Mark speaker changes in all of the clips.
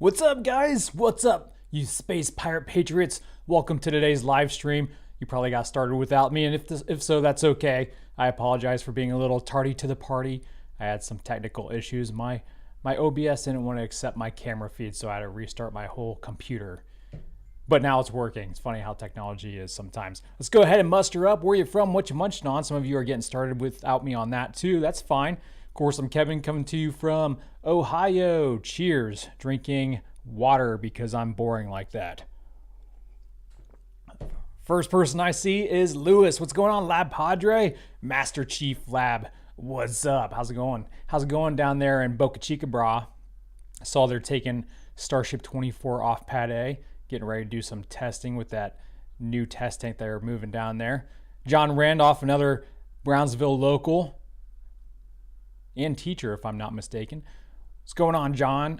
Speaker 1: What's up, guys? What's up, you space pirate patriots? Welcome to today's live stream. You probably got started without me, and if so, that's okay. I apologize for being a little tardy to the party. I had some technical issues. My OBS didn't want to accept my camera feed, so I had to restart my whole computer. But now it's working. It's funny how technology is sometimes. Let's go ahead and muster up. Where you from? What you munching on? Some of you are getting started without me on that too. That's fine. Of course, I'm Kevin, coming to you from Ohio. Cheers. Drinking water because I'm boring like that. First person I see is Lewis. What's going on, Lab Padre? Master Chief Lab. What's up? How's it going? How's it going down there in Boca Chica, brah? I saw they're taking Starship 24 off Pad A, getting ready to do some testing with that new test tank they're moving down there. John Randolph, another Brownsville local and teacher, if I'm not mistaken. What's going on, John?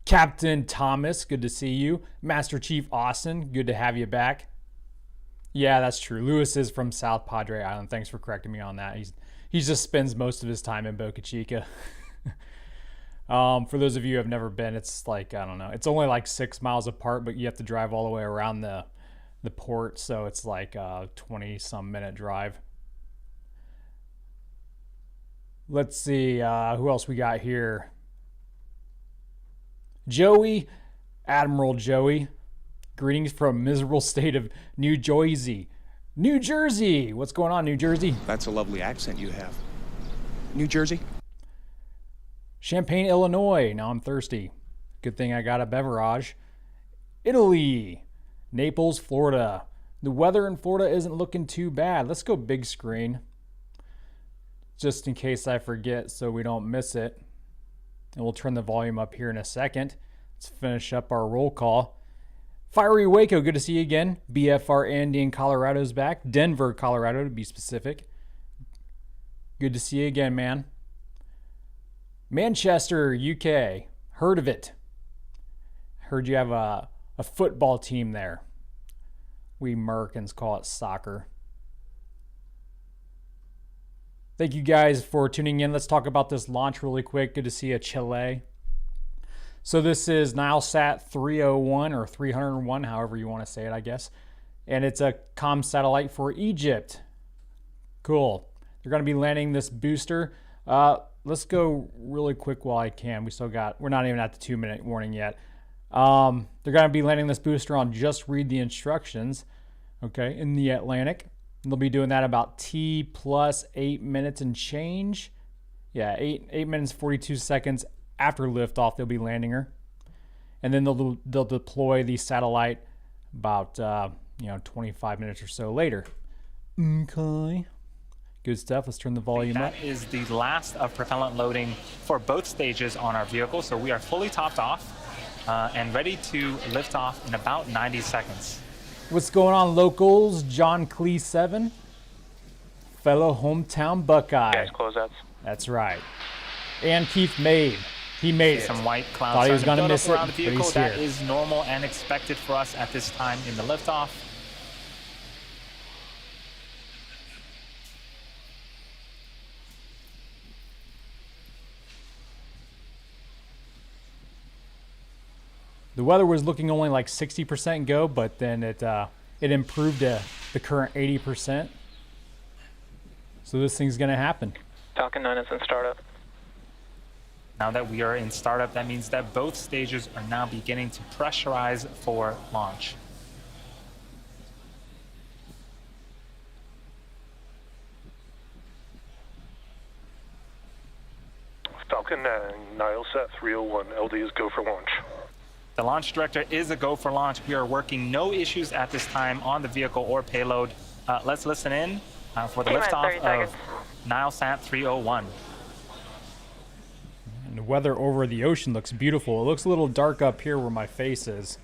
Speaker 1: Captain Thomas, good to see you. Master Chief Austin, good to have you back. Yeah, that's true. Lewis is from South Padre Island. Thanks for correcting me on that. He just spends most of his time in Boca Chica. For those of you who have never been, it's like, I don't know, it's only like 6 miles apart, but you have to drive all the way around the port, so it's like a 20-some minute drive. Let's see, who else we got here? Joey, Admiral Joey. Greetings from miserable state of New Jersey. New Jersey! What's going on, New Jersey?
Speaker 2: That's a lovely accent you have. New Jersey?
Speaker 1: Champaign, Illinois. Now I'm thirsty. Good thing I got a beverage. Italy. Naples, Florida. The weather in Florida isn't looking too bad. Let's go big screen, just in case I forget so we don't miss it. And we'll turn the volume up here in a second. Let's finish up our roll call. Fiery Waco, good to see you again. BFR Andy in Colorado's back. Denver, Colorado to be specific. Good to see you again, man. Manchester, UK. Heard of it. Heard you have a football team there. We Americans call it soccer. Thank you guys for tuning in. Let's talk about this launch really quick. Good to see you, Chile. So this is Nilesat 301 or 301, however you want to say it, I guess. And it's a comm satellite for Egypt. Cool. They're going to be landing this booster. Let's go really quick while I can. We're not even at the 2-minute warning yet. They're going to be landing this booster on Just Read the Instructions, okay, in the Atlantic. And they'll be doing that about T plus 8 minutes and change. Yeah, 8 minutes 42 seconds after liftoff. They'll be landing her, and then they'll deploy the satellite about 25 minutes or so later. Okay. Good stuff. Let's turn the volume up.
Speaker 3: That is the last of propellant loading for both stages on our vehicle. So we are fully topped off and ready to lift off in about 90 seconds.
Speaker 1: What's going on, locals? John Clee 7, fellow hometown Buckeye.
Speaker 4: Guys, closeouts.
Speaker 1: That's right. And Keith made. He made it.
Speaker 3: Some white clouds.
Speaker 1: Thought he was going to miss it,
Speaker 3: around the vehicle.
Speaker 1: but he's here.
Speaker 3: That is normal and expected for us at this time in the liftoff.
Speaker 1: The weather was looking only like 60% go, but then it improved to the current 80%. So this thing's going to happen.
Speaker 4: Falcon 9 is in startup.
Speaker 3: Now that we are in startup, that means that both stages are now beginning to pressurize for launch.
Speaker 5: Falcon 9, Nilesat 301, LD is go for launch.
Speaker 3: The launch director is a go for launch. We are working no issues at this time on the vehicle or payload. Let's listen in for the liftoff of Nilesat 301.
Speaker 1: And the weather over the ocean looks beautiful. It looks a little dark up here where my face is.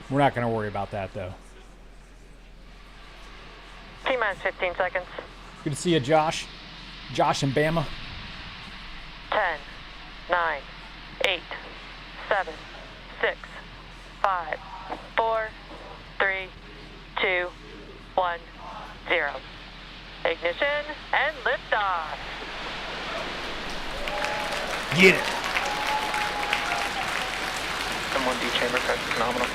Speaker 1: We're not going to worry about that, though.
Speaker 6: T-minus 15 seconds.
Speaker 1: Good to see you, Josh. Josh and Bama.
Speaker 6: 10, 9, 8, 7, 6, 5, 4, 3, 2, 1, 0. Ignition and liftoff.
Speaker 1: Get it.
Speaker 4: M1D chamber pressure phenomenal.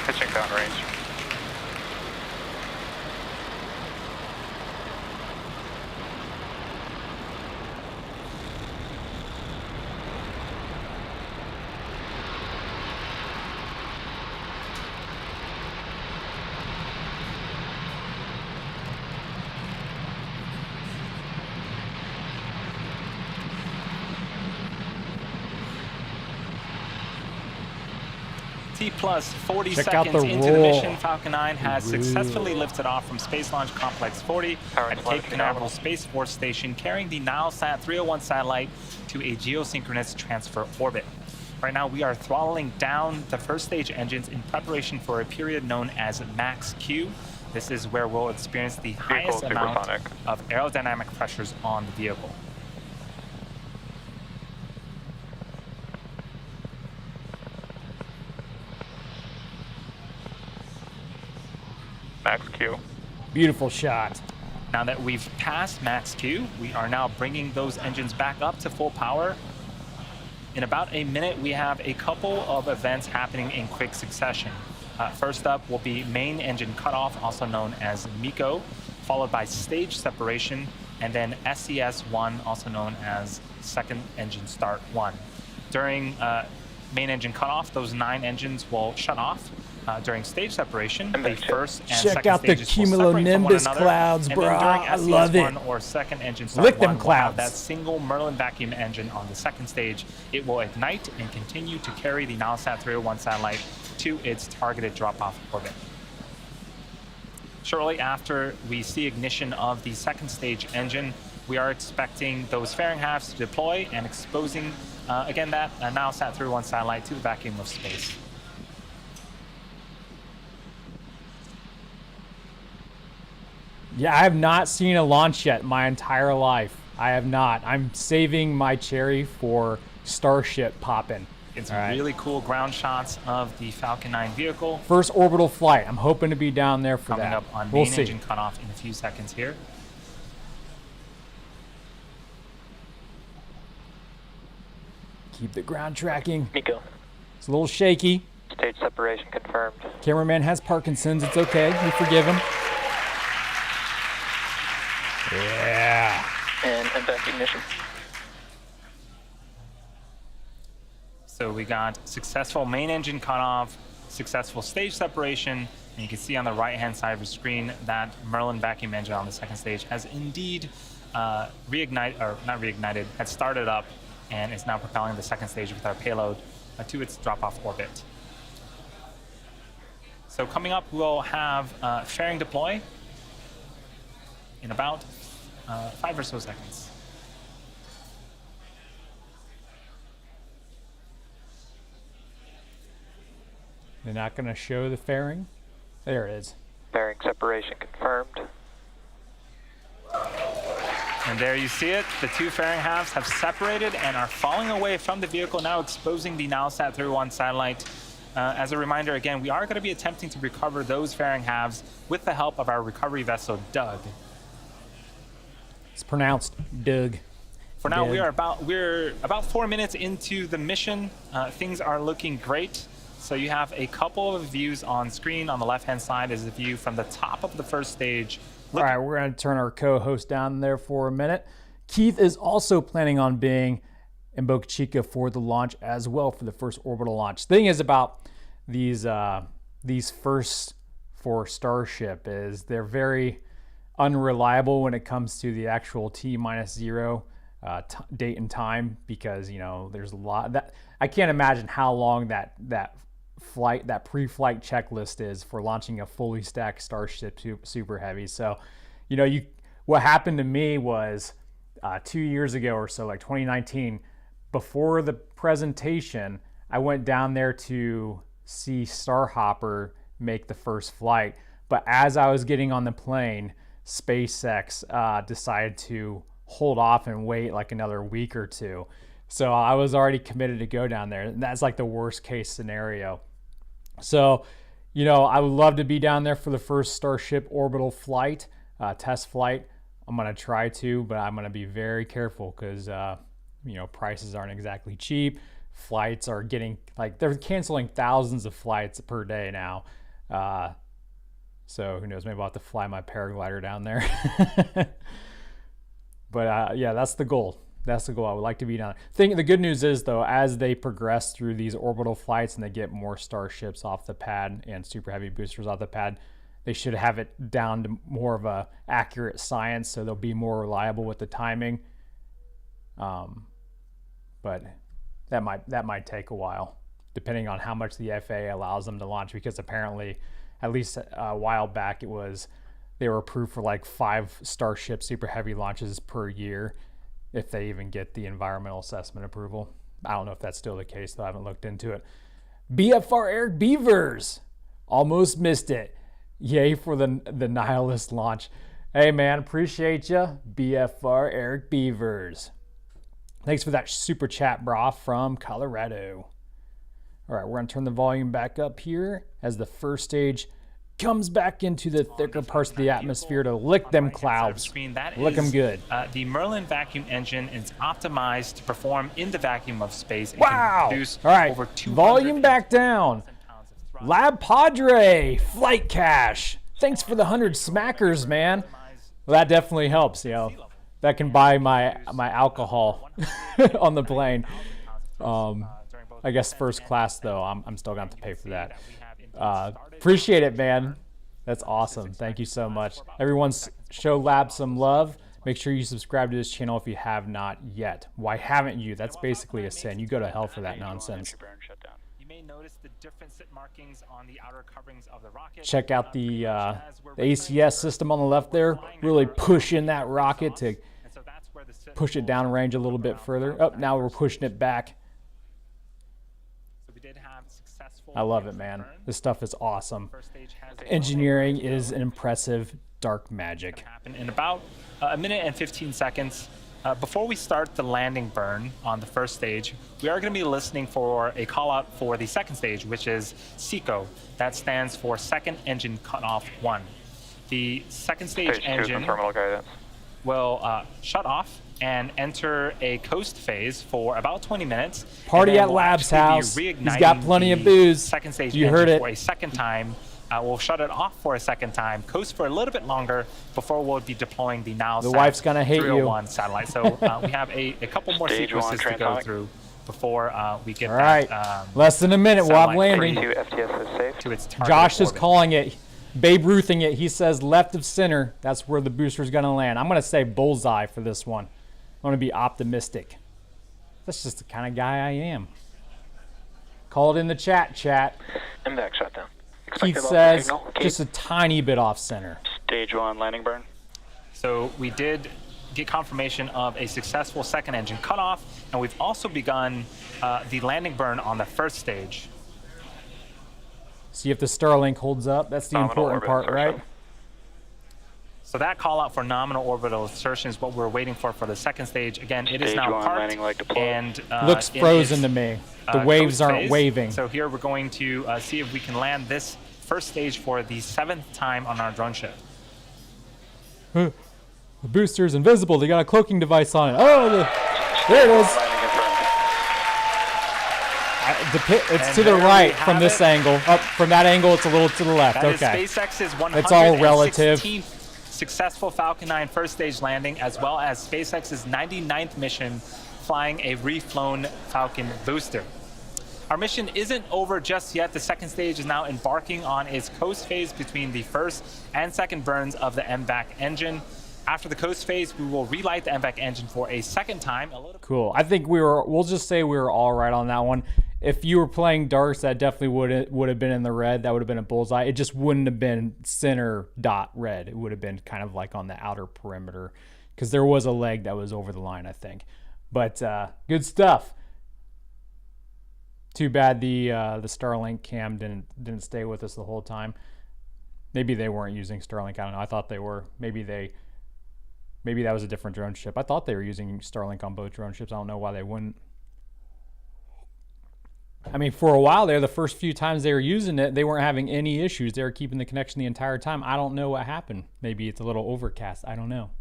Speaker 4: Pitching downrange.
Speaker 3: T plus 40
Speaker 1: Check out
Speaker 3: seconds
Speaker 1: the
Speaker 3: into the
Speaker 1: roll.
Speaker 3: mission, Falcon 9 has successfully lifted off from Space Launch Complex 40 at Cape Canaveral Space Force Station, carrying the Nilesat 301 satellite to a geosynchronous transfer orbit. Right now, we are throttling down the first stage engines in preparation for a period known as Max Q. This is where we'll experience the highest amount of aerodynamic pressures on the vehicle.
Speaker 4: Max Q.
Speaker 1: Beautiful shot.
Speaker 3: Now that we've passed Max Q, we are now bringing those engines back up to full power. In about a minute, we have a couple of events happening in quick succession. First up will be main engine cutoff, also known as MECO, followed by stage separation, and then SES1, also known as second engine start 1. During main engine cutoff, those 9 engines will shut off. During stage separation, the first and
Speaker 1: Check
Speaker 3: second
Speaker 1: out the
Speaker 3: stages will separate from one
Speaker 1: cumulonimbus
Speaker 3: another,
Speaker 1: clouds,
Speaker 3: and
Speaker 1: bro.
Speaker 3: then during
Speaker 1: I love it.
Speaker 3: SES1 or second engine start
Speaker 1: Lick them
Speaker 3: 1, we'll have
Speaker 1: clouds.
Speaker 3: that single Merlin vacuum engine on the second stage. It will ignite and continue to carry the Nilesat 301 satellite to its targeted drop-off orbit. Shortly after we see ignition of the second stage engine, we are expecting those fairing halves to deploy and exposing, again, that Nilesat 301 satellite to the vacuum of space.
Speaker 1: Yeah, I have not seen a launch yet my entire life. I have not. I'm saving my cherry for Starship popping.
Speaker 3: It's
Speaker 1: All right.
Speaker 3: really cool ground shots of the Falcon 9 vehicle.
Speaker 1: First orbital flight. I'm hoping to be down there for
Speaker 3: Coming
Speaker 1: that.
Speaker 3: up on
Speaker 1: We'll
Speaker 3: main
Speaker 1: see.
Speaker 3: engine cutoff in a few seconds here.
Speaker 1: Keep the ground tracking.
Speaker 4: MECO.
Speaker 1: It's a little shaky.
Speaker 4: Stage separation confirmed.
Speaker 1: Cameraman has Parkinson's. It's okay. We forgive him. Yeah.
Speaker 4: And event ignition.
Speaker 3: So we got successful main engine cutoff, successful stage separation, and you can see on the right-hand side of the screen that Merlin vacuum engine on the second stage has indeed had started up and is now propelling the second stage with our payload to its drop-off orbit. So coming up, we'll have fairing deploy in about 5 or so seconds.
Speaker 1: They're not going to show the fairing. There it is.
Speaker 4: Bearing separation confirmed.
Speaker 3: And there you see it. The two fairing halves have separated and are falling away from the vehicle, now exposing the Nilesat 301 satellite. As a reminder, again, we are going to be attempting to recover those fairing halves with the help of our recovery vessel, Doug.
Speaker 1: It's pronounced Doug.
Speaker 3: For now,
Speaker 1: Doug.
Speaker 3: we're about 4 minutes into the mission. Things are looking great. So you have a couple of views on screen. On the left-hand side is a view from the top of the first stage.
Speaker 1: All right, we're going to turn our co-host down there for a minute. Keith is also planning on being in Boca Chica for the launch as well, for the first orbital launch. Thing is about these first for Starship is they're very unreliable when it comes to the actual T-0 date and time, because there's a lot that I can't imagine how long that pre-flight checklist is for launching a fully stacked Starship Super Heavy. So what happened to me was 2 years ago or so, like 2019, before the presentation, I went down there to see Starhopper make the first flight. But as I was getting on the plane, SpaceX decided to hold off and wait like another week or two. So I was already committed to go down there. And that's like the worst case scenario. So, I would love to be down there for the first Starship orbital flight, test flight. I'm going to try to, but I'm going to be very careful because prices aren't exactly cheap. Flights are getting, like, they're canceling thousands of flights per day now. So who knows, maybe I'll have to fly my paraglider down there. But yeah, that's the goal. That's the goal. I would like to be down there. The good news is, though, as they progress through these orbital flights and they get more starships off the pad and super heavy boosters off the pad, they should have it down to more of a accurate science, so they'll be more reliable with the timing. But that might take a while, depending on how much the FAA allows them to launch, because apparently, at least a while back, they were approved for like 5 Starship super heavy launches per year, if they even get the environmental assessment approval. I don't know if that's still the case, though. I haven't looked into it. BFR Eric Beavers almost missed it. Yay for the Nihilist launch. Hey man, appreciate you, BFR Eric Beavers. Thanks for that super chat, brah, from Colorado. All right, we're gonna turn the volume back up here as the first stage comes back into the thicker parts of the atmosphere to lick them clouds. Lick them good.
Speaker 3: The Merlin vacuum engine is optimized to perform in the vacuum of space. It
Speaker 1: Wow!
Speaker 3: Can produce
Speaker 1: All right,
Speaker 3: over 200
Speaker 1: volume back down. Lab Padre, Flight Cash. Thanks for the 100 smackers, man. Well, that definitely helps, That can buy my alcohol on the plane. I guess first class, though, I'm still going to have to pay for that. Appreciate it, man. That's awesome. Thank you so much. Everyone, show Lab some love. Make sure you subscribe to this channel if you have not yet. Why haven't you? That's basically a sin. You go to hell for that nonsense.
Speaker 3: You may notice the different sit markings on the outer coverings of the rocket.
Speaker 1: Check out the ACS system on the left there. Really pushing that rocket to push it down range a little bit further. Oh, now we're pushing it back. I love it, man. This stuff is awesome. Engineering is an impressive dark magic.
Speaker 3: In about a minute and 15 seconds, before we start the landing burn on the first stage, we are going to be listening for a call out for the second stage, which is SECO. That stands for Second Engine Cutoff 1. The second stage engine will shut off and enter a coast phase for about 20 minutes.
Speaker 1: Party at Lab's house. He's got plenty of booze.
Speaker 3: Second stage
Speaker 1: you heard it.
Speaker 3: For a second time. We'll shut it off for a second time, coast for a little bit longer before we'll be deploying the Nilesat
Speaker 1: The wife's gonna hate
Speaker 3: 301
Speaker 1: you.
Speaker 3: Satellite. So we have a couple more sequences to go through before we get
Speaker 1: All right. Less than a minute while I'm landing.
Speaker 3: To its target
Speaker 1: Josh is
Speaker 3: orbit.
Speaker 1: calling it, Babe Ruthing it. He says left of center. That's where the booster's gonna land. I'm gonna say bullseye for this one. I'm gonna be optimistic. That's just the kind of guy I am. Call it in the chat.
Speaker 4: MVAC shutdown.
Speaker 1: Keith says just a tiny bit off center.
Speaker 4: Stage 1 landing burn.
Speaker 3: So we did get confirmation of a successful second engine cutoff, and we've also begun the landing burn on the first stage.
Speaker 1: See if the Starlink holds up. That's the important part, right?
Speaker 3: So that call out for nominal orbital insertion is what we're waiting for the second stage. Again, it is now parked and
Speaker 1: looks frozen to me. The waves aren't waving.
Speaker 3: So here we're going to see if we can land this first stage for the 7th time on our drone ship.
Speaker 1: The booster's invisible. They got a cloaking device on it. Oh, there it is. It's to the right from this angle. Up from that angle, it's a little to the left. Okay.
Speaker 3: Is SpaceX's 116th
Speaker 1: it's all relative.
Speaker 3: Successful Falcon 9 first stage landing, as well as SpaceX's 99th mission flying a reflown Falcon booster. Our mission isn't over just yet. The second stage is now embarking on its coast phase between the first and second burns of the MVAC engine. After the coast phase, we will relight the MVAC engine for a second time.
Speaker 1: Cool. I think we'll just say we were all right on that one. If you were playing darks, that definitely would have been in the red. That would have been a bullseye. It just wouldn't have been center dot red. It would have been kind of like on the outer perimeter, because there was a leg that was over the line, I think. But good stuff. Too bad the Starlink cam didn't stay with us the whole time. Maybe they weren't using Starlink. I don't know. I thought they were. Maybe that was a different drone ship. I thought they were using Starlink on both drone ships. I don't know why they wouldn't. I mean, for a while there, the first few times they were using it, they weren't having any issues. They were keeping the connection the entire time. I don't know what happened. Maybe it's a little overcast. I don't know.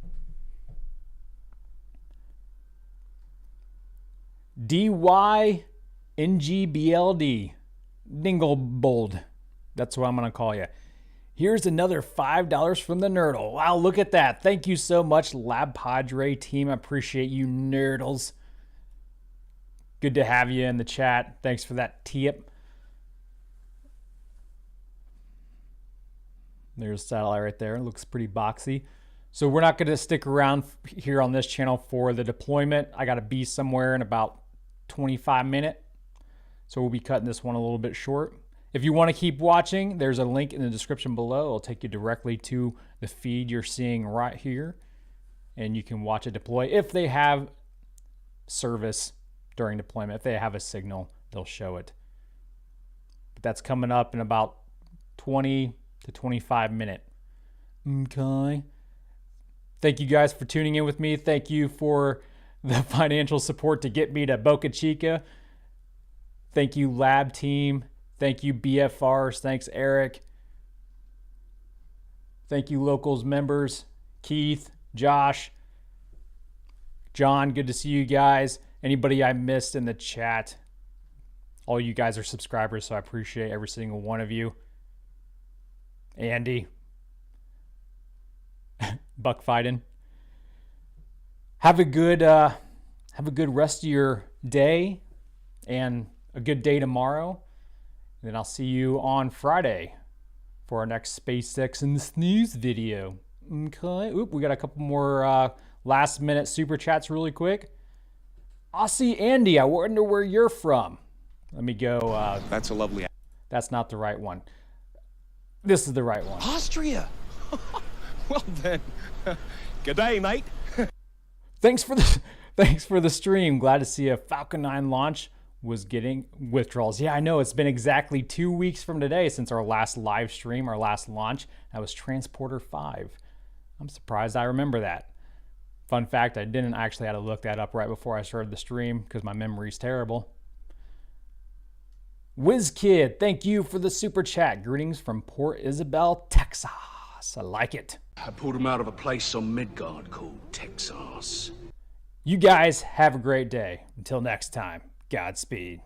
Speaker 1: DYNGBLD. Dinglebold. That's what I'm going to call you. Here's another $5 from the Nerdle. Wow, look at that. Thank you so much, Lab Padre team. I appreciate you, Nerdles. Good to have you in the chat. Thanks for that tip. There's satellite right there. It looks pretty boxy. So we're not going to stick around here on this channel for the deployment. I got to be somewhere in about 25 minutes. So we'll be cutting this one a little bit short. If you want to keep watching, there's a link in the description below. It'll take you directly to the feed you're seeing right here. And you can watch it deploy. If they have service during deployment, if they have a signal, they'll show it. But that's coming up in about 20 to 25 minutes. Okay. Thank you guys for tuning in with me. Thank you for the financial support to get me to Boca Chica. Thank you, Lab Team. Thank you, BFRs. Thanks, Eric. Thank you, Locals members. Keith, Josh, John, good to see you guys. Anybody I missed in the chat, all you guys are subscribers, so I appreciate every single one of you. Andy. Buck fighting. Have a good rest of your day and a good day tomorrow. And then I'll see you on Friday for our next SpaceX and the Snooze video. Okay. Oop, we got a couple more last minute super chats really quick. Aussie Andy, I wonder where you're from. Let me go.
Speaker 2: That's a lovely...
Speaker 1: That's not the right one. This is the right one.
Speaker 2: Austria! Well then, good day, mate.
Speaker 1: Thanks for the stream. Glad to see a Falcon 9 launch was getting withdrawals. Yeah, I know. It's been exactly 2 weeks from today since our last live stream, our last launch. That was Transporter 5. I'm surprised I remember that. Fun fact, I didn't actually have to look that up right before I started the stream because my memory's terrible. WizKid, thank you for the super chat. Greetings from Port Isabel, Texas. I like it.
Speaker 7: I pulled him out of a place on Midgard called Texas.
Speaker 1: You guys have a great day. Until next time, Godspeed.